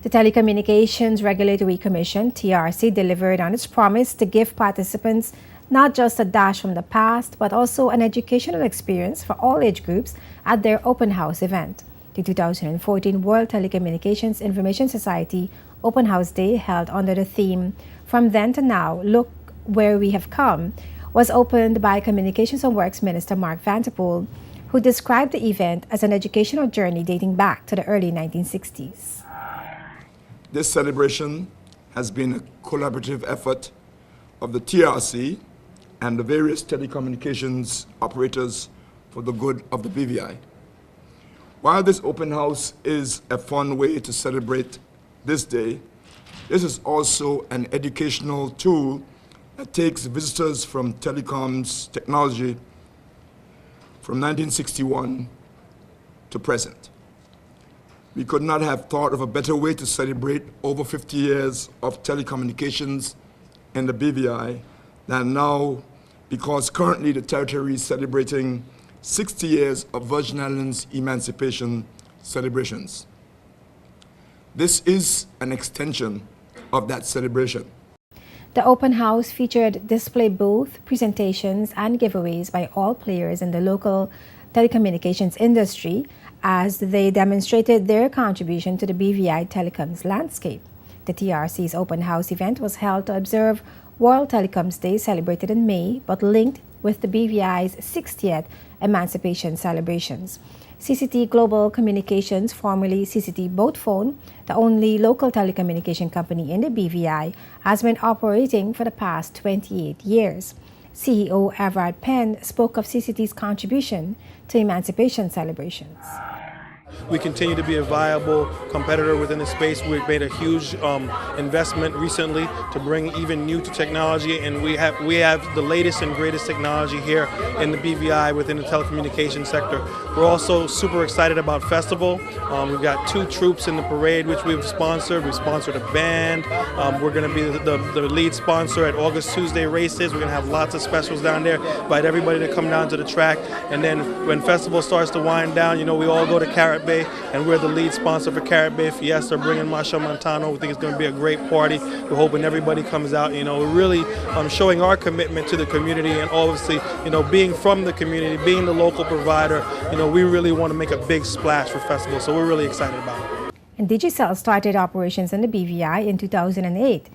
The Telecommunications Regulatory Commission, TRC, delivered on its promise to give participants not just a dash from the past, but also an educational experience for all age groups at their open house event. The 2014 World Telecommunications Information Society Open House Day, held under the theme "From Then to Now, Look Where We Have Come," was opened by Communications and Works Minister Mark Vanterpool, who described the event as an educational journey dating back to the early 1960s. This celebration has been a collaborative effort of the TRC and the various telecommunications operators for the good of the BVI. While this open house is a fun way to celebrate this day, this is also an educational tool that takes visitors from telecoms technology from 1961 to present. We could not have thought of a better way to celebrate over 50 years of telecommunications in the BVI than now, because currently the territory is celebrating 60 years of Virgin Islands emancipation celebrations. This is an extension of that celebration. The open house featured display booth, presentations, and giveaways by all players in the local telecommunications industry as they demonstrated their contribution to the BVI telecoms landscape. The TRC's open house event was held to observe World Telecoms Day, celebrated in May, but linked with the BVI's 60th emancipation celebrations. CCT Global Communications, formerly CCT Boatphone, the only local telecommunication company in the BVI, has been operating for the past 28 years. CEO Everard Penn spoke of CCT's contribution to emancipation celebrations. We continue to be a viable competitor within the space. We've made a huge investment recently to bring even new to technology, and we have the latest and greatest technology here in the BVI within the telecommunications sector. We're also super excited about Festival. We've got 2 troops in the parade which we've sponsored. We've sponsored a band. We're going to be the lead sponsor at August Tuesday races. We're going to have lots of specials down there. Invite everybody to come down to the track, and then when Festival starts to wind down, you know, we all go to Carrot Bay, and we're the lead sponsor for Carrot Bay Fiesta, bringing Masha Montano. We think it's going to be a great party. We're hoping everybody comes out. You know, we're really showing our commitment to the community, and obviously, you know, being from the community, being the local provider, you know, we really want to make a big splash for Festival, so we're really excited about it. And Digicel started operations in the BVI in 2008,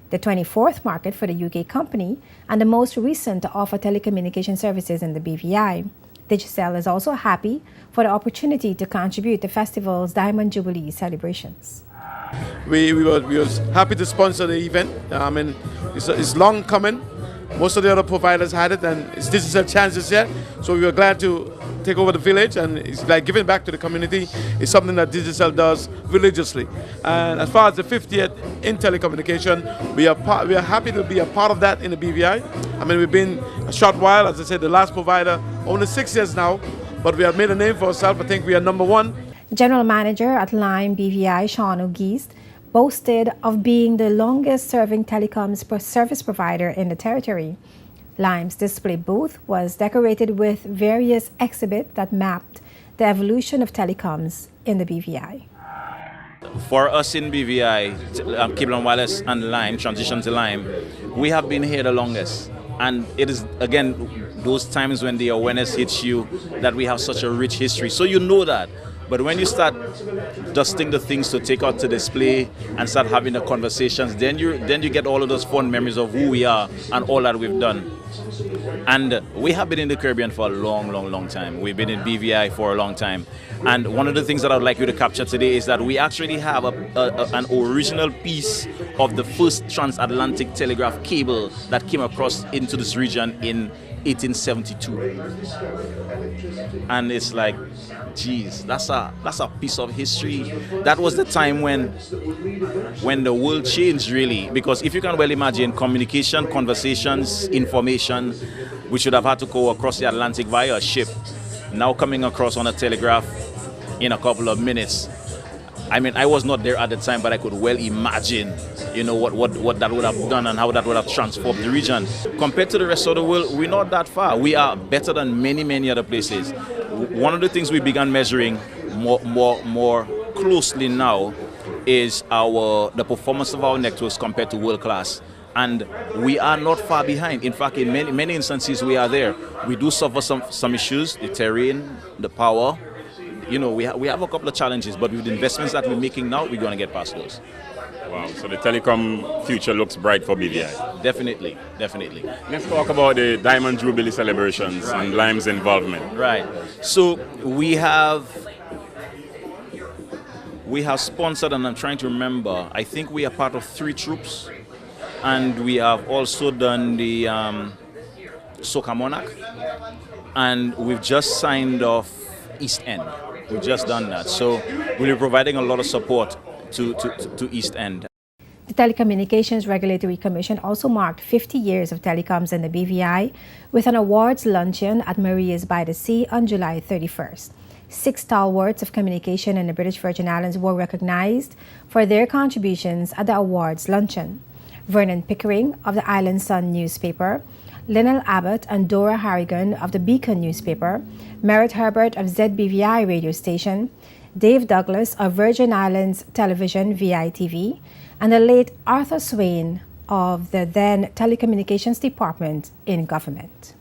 the 24th market for the UK company, and the most recent to offer telecommunication services in the BVI. Digicel is also happy for the opportunity to contribute to festival's Diamond Jubilee celebrations. We were happy to sponsor the event. I mean, it's long coming. Most of the other providers had it, and it's Digicel chance this year. So we were glad to take over the village, and it's like giving back to the community. It's something that Digicel does religiously. And as far as the 50th in telecommunication, we are happy to be a part of that in the BVI. I mean, we've been a short while, as I said, the last provider, only 6 years now, but we have made a name for ourselves. I think we are #1. General Manager at Lime BVI, Sean O'Geist, boasted of being the longest-serving telecoms service provider in the territory. Lime's display booth was decorated with various exhibits that mapped the evolution of telecoms in the BVI. For us in BVI, Cable and Wireless and Lime, transition to Lime, we have been here the longest. And it is, again, those times when the awareness hits you that we have such a rich history. So you know that. But when you start dusting the things to take out to display and start having the conversations, then you get all of those fond memories of who we are and all that we've done. And we have been in the Caribbean for a long time. We've been in BVI for a long time. And one of the things that I would like you to capture today is that we actually have an original piece of the first transatlantic telegraph cable that came across into this region in 1872. And it's like, geez, that's a piece of history. That was the time when the world changed, really, because if you can well imagine, communication, conversations, information, we should have had to go across the Atlantic via a ship, now coming across on a telegraph in a couple of minutes. I mean, I was not there at the time, but I could well imagine, you know, what that would have done and how that would have transformed the region. Compared to the rest of the world, we're not that far. We are better than many other places. One of the things we began measuring more closely now is the performance of our networks compared to world class. And we are not far behind. In fact, in many instances, we are there. We do suffer some issues, the terrain, the power. We have a couple of challenges, but with the investments that we're making now, we're going to get past those. Wow, so the telecom future looks bright for BVI. Definitely. Let's talk about the Diamond Jubilee celebrations and Lime's involvement. Right. So we have sponsored, and I'm trying to remember, I think we are part of 3 troops, and we have also done the Soca Monarch, and we've just signed off East End. We've just done that. So we'll be providing a lot of support to East End. The Telecommunications Regulatory Commission also marked 50 years of telecoms in the BVI with an awards luncheon at Maria's by the Sea on July 31st. 6 stalwarts of communication in the British Virgin Islands were recognized for their contributions at the awards luncheon. Vernon Pickering of the Island Sun newspaper, Lionel Abbott and Dora Harrigan of the Beacon newspaper, Merritt Herbert of ZBVI radio station, Dave Douglas of Virgin Islands Television VITV, and the late Arthur Swain of the then Telecommunications Department in government.